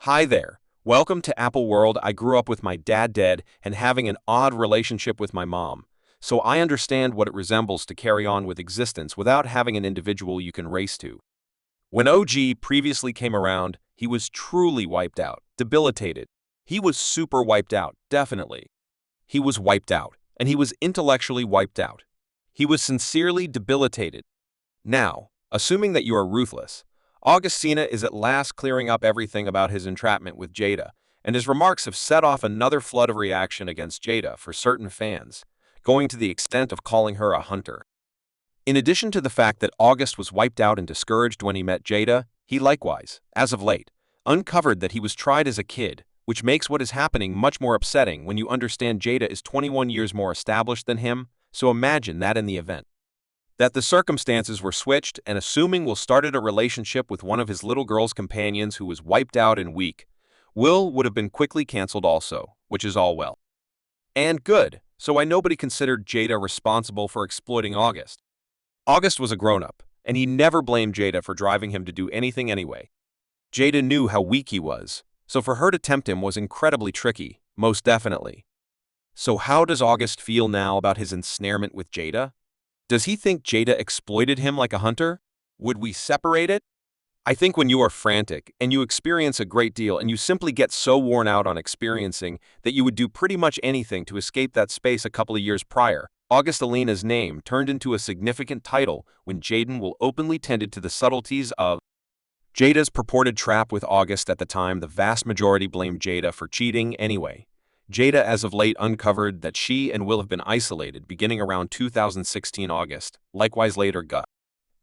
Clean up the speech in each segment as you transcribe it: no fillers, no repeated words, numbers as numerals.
Hi there. Welcome to Apple World. I grew up with my dad dead and having an odd relationship with my mom, so I understand what it resembles to carry on with existence without having an individual you can race to. When OG previously came around, he was truly wiped out, debilitated. He was super wiped out, definitely. He was wiped out, and he was intellectually wiped out. He was sincerely debilitated. Now, assuming that you are ruthless, Alsina is at last clearing up everything about his entrapment with Jada, and his remarks have set off another flood of reaction against Jada for certain fans, going to the extent of calling her a hunter. In addition to the fact that August was wiped out and discouraged when he met Jada, he likewise, as of late, uncovered that he was tried as a kid, which makes what is happening much more upsetting when you understand Jada is 21 years more established than him, so imagine that in the event that the circumstances were switched and assuming Will started a relationship with one of his little girl's companions who was wiped out and weak, Will would have been quickly canceled also, which is all well and good, so why nobody considered Jada responsible for exploiting August. August was a grown-up, and he never blamed Jada for driving him to do anything anyway. Jada knew how weak he was, so for her to tempt him was incredibly tricky, most definitely. So how does August feel now about his ensnarement with Jada? Does he think Jada exploited him like a hunter? Would we separate it? I think when you are frantic and you experience a great deal and you simply get so worn out on experiencing that you would do pretty much anything to escape that space a couple of years prior, Alsina's name turned into a significant title when Jaden Will openly tended to the subtleties of Jada's purported trap with August. At the time, the vast majority blamed Jada for cheating anyway. Jada as of late uncovered that she and Will have been isolated beginning around 2016 August, likewise later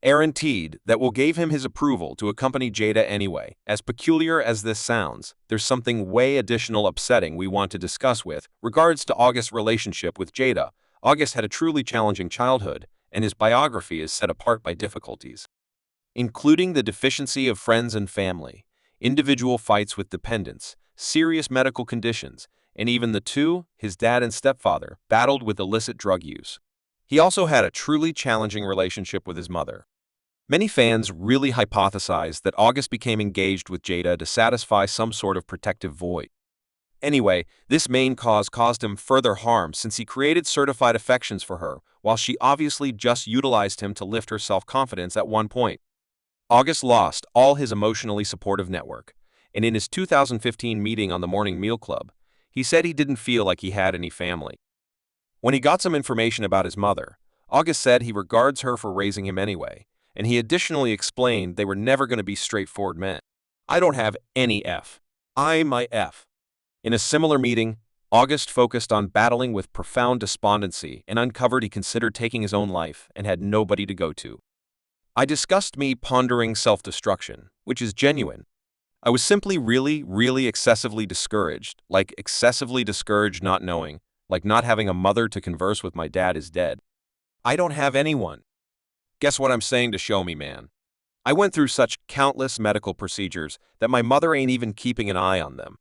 guaranteed that Will gave him his approval to accompany Jada anyway. As peculiar as this sounds, there's something way additional upsetting we want to discuss with regards to August's relationship with Jada. August had a truly challenging childhood, and his biography is set apart by difficulties, including the deficiency of friends and family, individual fights with dependents, serious medical conditions, and even his dad and stepfather, battled with illicit drug use. He also had a truly challenging relationship with his mother. Many fans really hypothesized that August became engaged with Jada to satisfy some sort of protective void. Anyway, this main cause caused him further harm since he created certified affections for her, while she obviously just utilized him to lift her self-confidence at one point. August lost all his emotionally supportive network, and in his 2015 meeting on the Morning Meal Club, he said he didn't feel like he had any family. When he got some information about his mother, August said he regards her for raising him anyway, and he additionally explained they were never going to be straightforward men. I don't have any F. I'm my F. In a similar meeting, August focused on battling with profound despondency and uncovered he considered taking his own life and had nobody to go to. I discussed me pondering self-destruction, which is genuine. I was simply really excessively discouraged, like excessively discouraged not knowing, like not having a mother to converse with. My dad is dead. I don't have anyone. Guess what I'm saying to show me, man? I went through such countless medical procedures that my mother ain't even keeping an eye on them.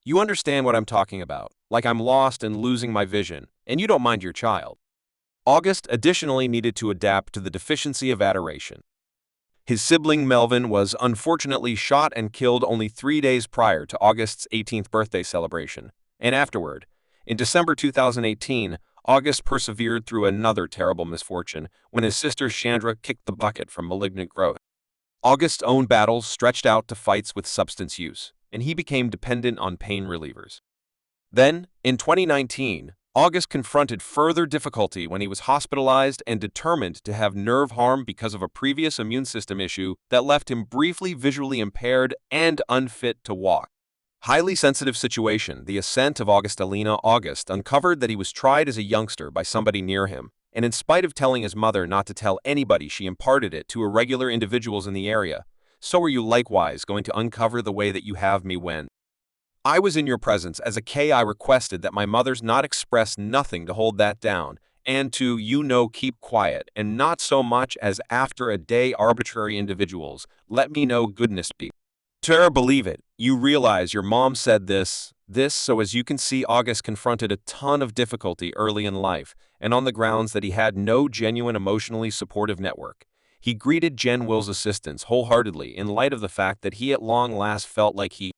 You understand what I'm talking about, like I'm lost and losing my vision, and you don't mind your child. August additionally needed to adapt to the deficiency of adoration. His sibling Melvin was unfortunately shot and killed only 3 days prior to August's 18th birthday celebration, and afterward, in December 2018, August persevered through another terrible misfortune when his sister Chandra kicked the bucket from malignant growth. August's own battles stretched out to fights with substance use, and he became dependent on pain relievers. Then, in 2019, August confronted further difficulty when he was hospitalized and determined to have nerve harm because of a previous immune system issue that left him briefly visually impaired and unfit to walk. Highly sensitive situation. The ascent of Alsina. August uncovered that he was tried as a youngster by somebody near him, and in spite of telling his mother not to tell anybody, she imparted it to irregular individuals in the area. So are you likewise going to uncover the way that you have me when I was in your presence as a K? I requested that my mother's not express nothing to hold that down, and to, keep quiet, and not so much as after a day arbitrary individuals, let me know goodness be. To believe it, you realize your mom said this, so as you can see, August confronted a ton of difficulty early in life, and on the grounds that he had no genuine emotionally supportive network. He greeted Jen Will's assistance wholeheartedly in light of the fact that he at long last felt like he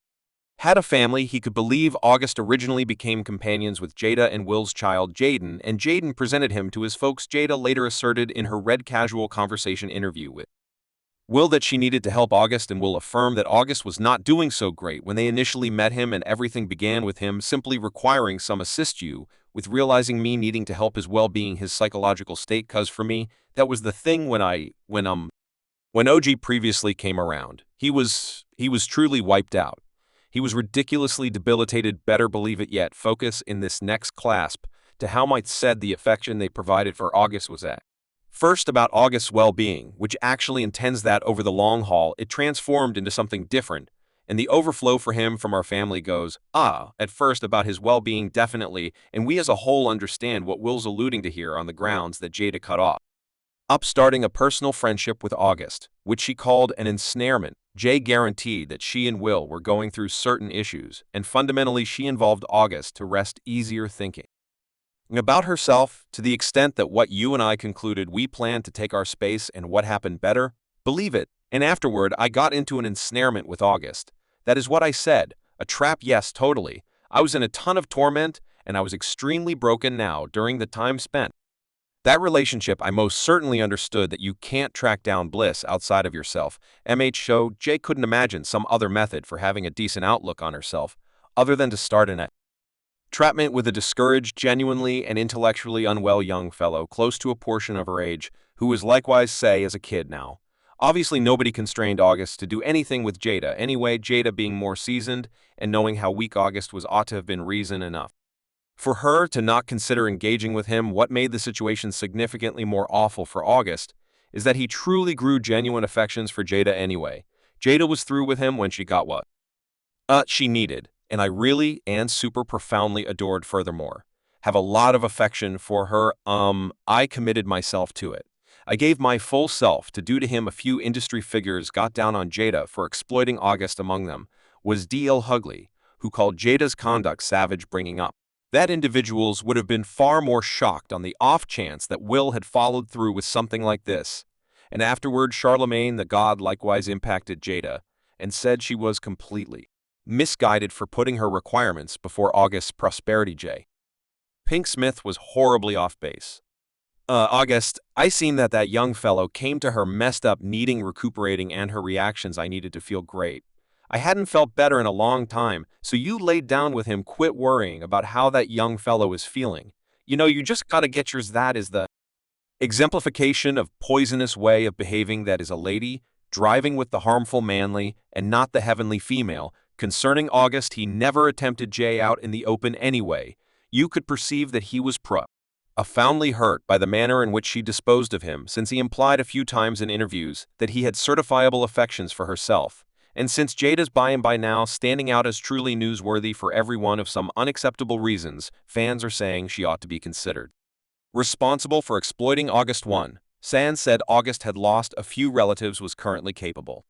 had a family. He could believe August originally became companions with Jada and Will's child Jaden, and Jaden presented him to his folks. Jada later asserted in her Red Casual Conversation interview with Will that she needed to help August, and Will affirmed that August was not doing so great when they initially met him, and everything began with him simply requiring some assist you with realizing me needing to help his well-being, his psychological state. Cause for me, that was the thing when OG previously came around. He was truly wiped out. He was ridiculously debilitated. Better believe it. Yet focus in this next clasp to how might said the affection they provided for August was at first about August's well-being, which actually intends that over the long haul it transformed into something different, and the overflow for him from our family goes, at first about his well-being definitely, and we as a whole understand what Will's alluding to here on the grounds that Jada cut off starting a personal friendship with August, which she called an ensnarement. Jay guaranteed that she and Will were going through certain issues, and fundamentally she involved August to rest easier thinking about herself, to the extent that what you and I concluded we planned to take our space, and what happened better, believe it, and afterward I got into an ensnarement with August. That is what I said. A trap, yes, totally. I was in a ton of torment, and I was extremely broken now during the time spent. That relationship, I most certainly understood that you can't track down bliss outside of yourself. So Jay couldn't imagine some other method for having a decent outlook on herself, other than to start an entrapment with a discouraged, genuinely and intellectually unwell young fellow close to a portion of her age, who was likewise, say, as a kid now. Obviously nobody constrained August to do anything with Jada anyway, Jada being more seasoned and knowing how weak August was ought to have been reason enough for her to not consider engaging with him. What made the situation significantly more awful for August is that he truly grew genuine affections for Jada anyway. Jada was through with him when she got what she needed, and I really and super profoundly adored, furthermore, have a lot of affection for her. I committed myself to it. I gave my full self to do to him. A few industry figures got down on Jada for exploiting August. Among them was D.L. Hughley, who called Jada's conduct savage, bringing up that individuals would have been far more shocked on the off chance that Will had followed through with something like this. And afterward Charlemagne the God likewise impacted Jada and said she was completely misguided for putting her requirements before August's prosperity. J. Pink Smith was horribly off base. August, I seen that young fellow came to her messed up, needing recuperating, and her reactions I needed to feel great. I hadn't felt better in a long time, so you laid down with him. Quit worrying about how that young fellow is feeling. You just gotta get yours. That is the exemplification of poisonous way of behaving. That is a lady driving with the harmful manly and not the heavenly female. Concerning August, he never attempted Jay out in the open anyway. You could perceive that he was profoundly hurt by the manner in which she disposed of him, since he implied a few times in interviews that he had certifiable affections for herself. And since Jada's by and by now standing out as truly newsworthy for everyone of some unacceptable reasons, fans are saying she ought to be considered responsible for exploiting August. 1. San said August had lost a few relatives, was currently capable